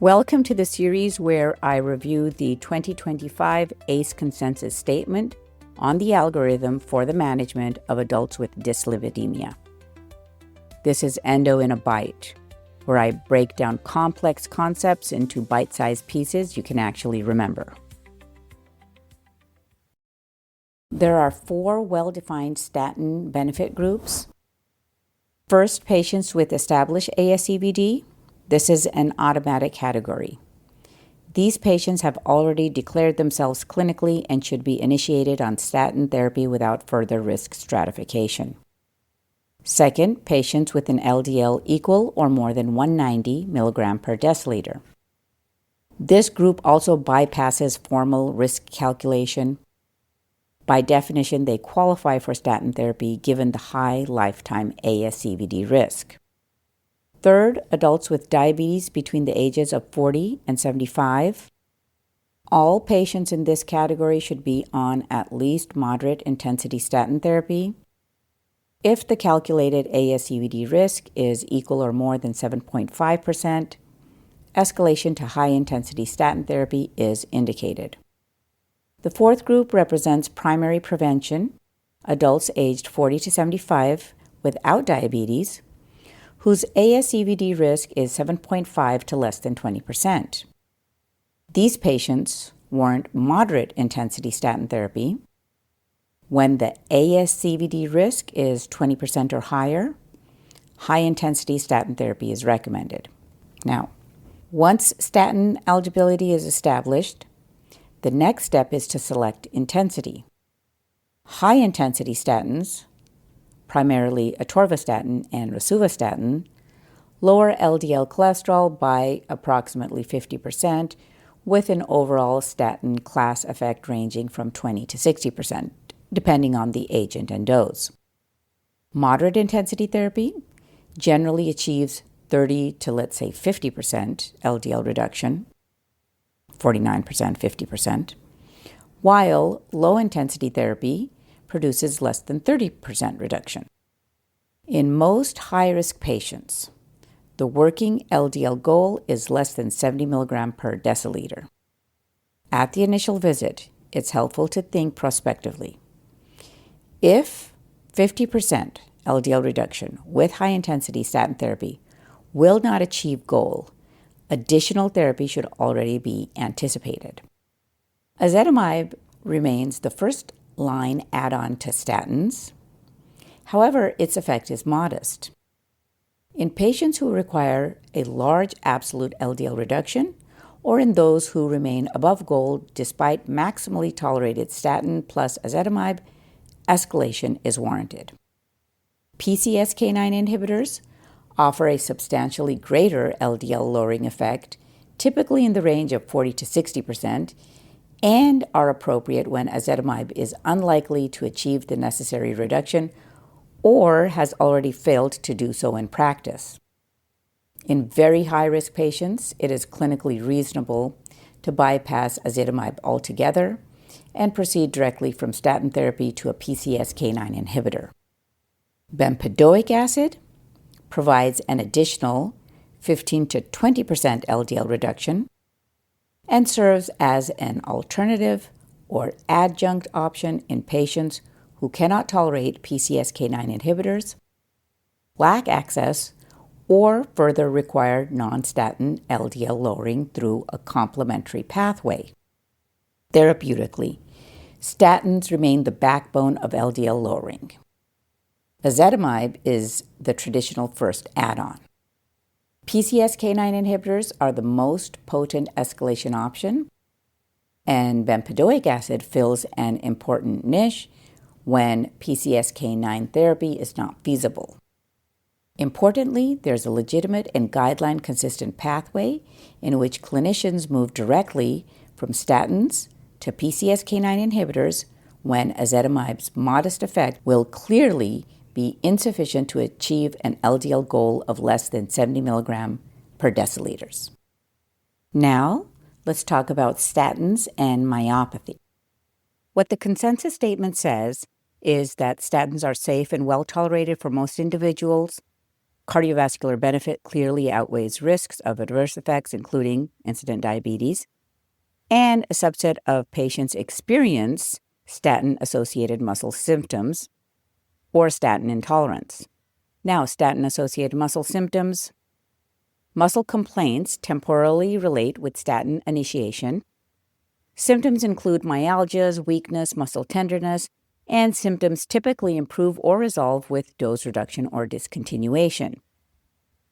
Welcome to the series where I review the 2025 ACE Consensus Statement on the algorithm for the management of adults with dyslipidemia. This is Endo in a Bite, where I break down complex concepts into bite-sized pieces you can actually remember. There are 4 well-defined statin benefit groups. First, patients with established ASCVD. This is an automatic category. These patients have already declared themselves clinically and should be initiated on statin therapy without further risk stratification. Second, patients with an LDL equal or more than 190 mg per deciliter. This group also bypasses formal risk calculation. By definition, they qualify for statin therapy given the high lifetime ASCVD risk. Third, adults with diabetes between the ages of 40 and 75. All patients in this category should be on at least moderate intensity statin therapy. If the calculated ASCVD risk is equal or more than 7.5%, escalation to high intensity statin therapy is indicated. The fourth group represents primary prevention, adults aged 40 to 75 without diabetes, whose ASCVD risk is 7.5 to less than 20%. These patients warrant moderate intensity statin therapy. When the ASCVD risk is 20% or higher, high intensity statin therapy is recommended. Now, once statin eligibility is established, the next step is to select intensity. High intensity statins, primarily atorvastatin and rosuvastatin, lower LDL cholesterol by approximately 50%, with an overall statin class effect ranging from 20 to 60%, depending on the agent and dose. Moderate intensity therapy generally achieves 30 to, let's say, 50% LDL reduction, 49%, 50%, while low intensity therapy produces less than 30% reduction. In most high-risk patients, the working LDL goal is less than 70 mg per deciliter. At the initial visit, it's helpful to think prospectively. If 50% LDL reduction with high-intensity statin therapy will not achieve goal, additional therapy should already be anticipated. Ezetimibe remains the first line add-on to statins. However, its effect is modest. In patients who require a large absolute LDL reduction, or in those who remain above goal despite maximally tolerated statin plus ezetimibe, escalation is warranted. PCSK9 inhibitors offer a substantially greater LDL lowering effect, typically in the range of 40 to 60%, and are appropriate when ezetimibe is unlikely to achieve the necessary reduction or has already failed to do so in practice. In very high-risk patients, it is clinically reasonable to bypass ezetimibe altogether and proceed directly from statin therapy to a PCSK9 inhibitor. Bempedoic acid provides an additional 15 to 20% LDL reduction and serves as an alternative or adjunct option in patients who cannot tolerate PCSK9 inhibitors, lack access, or further require non-statin LDL lowering through a complementary pathway. Therapeutically, statins remain the backbone of LDL lowering. Ezetimibe is the traditional first add-on. PCSK9 inhibitors are the most potent escalation option, and bempedoic acid fills an important niche when PCSK9 therapy is not feasible. Importantly, there's a legitimate and guideline-consistent pathway in which clinicians move directly from statins to PCSK9 inhibitors when ezetimibe's modest effect will clearly be insufficient to achieve an LDL goal of less than 70 mg per deciliters. Now, let's talk about statins and myopathy. What the consensus statement says is that statins are safe and well tolerated for most individuals, Cardiovascular benefit clearly outweighs risks of adverse effects, including incident diabetes, and a subset of patients experience statin-associated muscle symptoms or statin intolerance. Now, statin-associated muscle symptoms. Muscle complaints temporally relate with statin initiation. Symptoms include myalgias, weakness, muscle tenderness, and symptoms typically improve or resolve with dose reduction or discontinuation.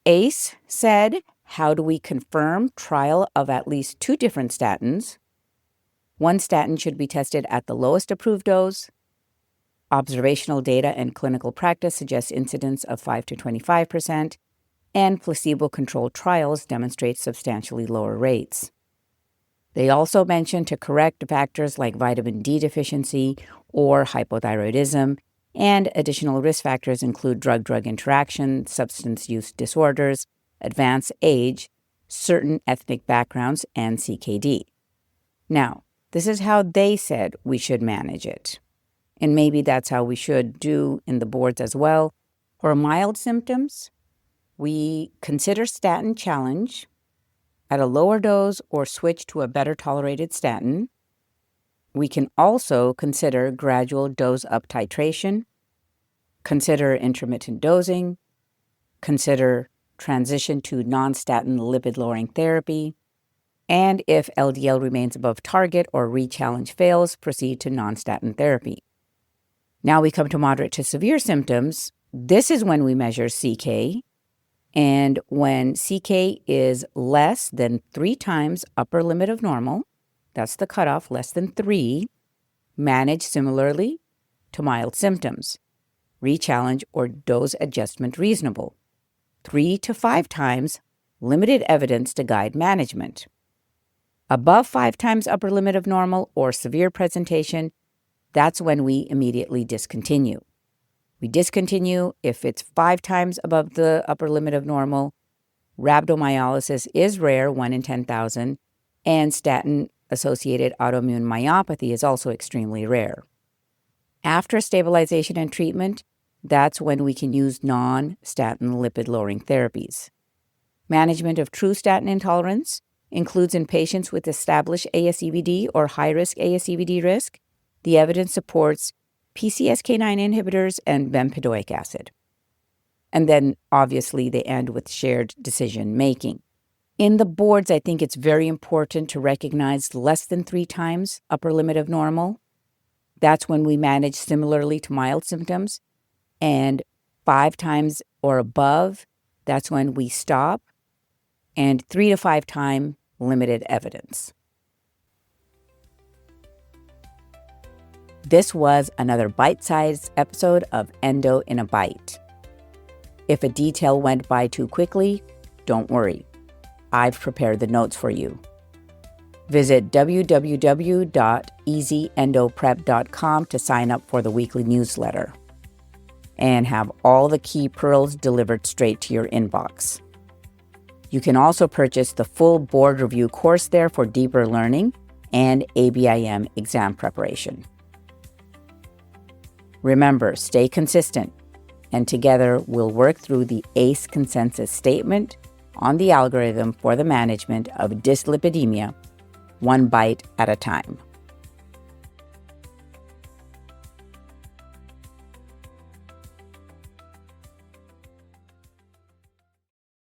AACE said, how do we confirm trial of at least 2 different statins? One statin should be tested at the lowest approved dose. Observational data and clinical practice suggest incidence of 5 to 25%, and placebo-controlled trials demonstrate substantially lower rates. They also mentioned to correct factors like vitamin D deficiency or hypothyroidism, and additional risk factors include drug-drug interaction, substance use disorders, advanced age, certain ethnic backgrounds, and CKD. Now, this is how they said we should manage it. And maybe that's how we should do in the boards as well. For mild symptoms, we consider statin challenge at a lower dose or switch to a better tolerated statin. We can also consider gradual dose up titration, consider intermittent dosing, consider transition to non-statin lipid-lowering therapy, and if LDL remains above target or re-challenge fails, proceed to non-statin therapy. Now we come to moderate to severe symptoms. This is when we measure CK, and when CK is less than 3 times upper limit of normal, that's the cutoff, less than 3, manage similarly to mild symptoms, re-challenge or dose adjustment reasonable. 3 to 5 times, limited evidence to guide management. Above 5 times upper limit of normal or severe presentation, that's when we immediately discontinue. We discontinue if it's 5 times above the upper limit of normal. Rhabdomyolysis is rare, 1 in 10,000, and statin-associated autoimmune myopathy is also extremely rare. After stabilization and treatment, that's when we can use non-statin lipid-lowering therapies. Management of true statin intolerance includes in patients with established ASCVD or high-risk ASCVD risk. The evidence supports PCSK9 inhibitors and bempedoic acid. And then, obviously, they end with shared decision-making. In the boards, I think it's very important to recognize less than 3 times upper limit of normal. That's when we manage similarly to mild symptoms. And 5 times or above, that's when we stop. And 3 to 5 times, limited evidence. This was another bite-sized episode of Endo in a Bite. If a detail went by too quickly, don't worry. I've prepared the notes for you. Visit www.easyendoprep.com to sign up for the weekly newsletter and have all the key pearls delivered straight to your inbox. You can also purchase the full board review course there for deeper learning and ABIM exam preparation. Remember, stay consistent, and together we'll work through the AACE consensus statement on the algorithm for the management of dyslipidemia, one bite at a time.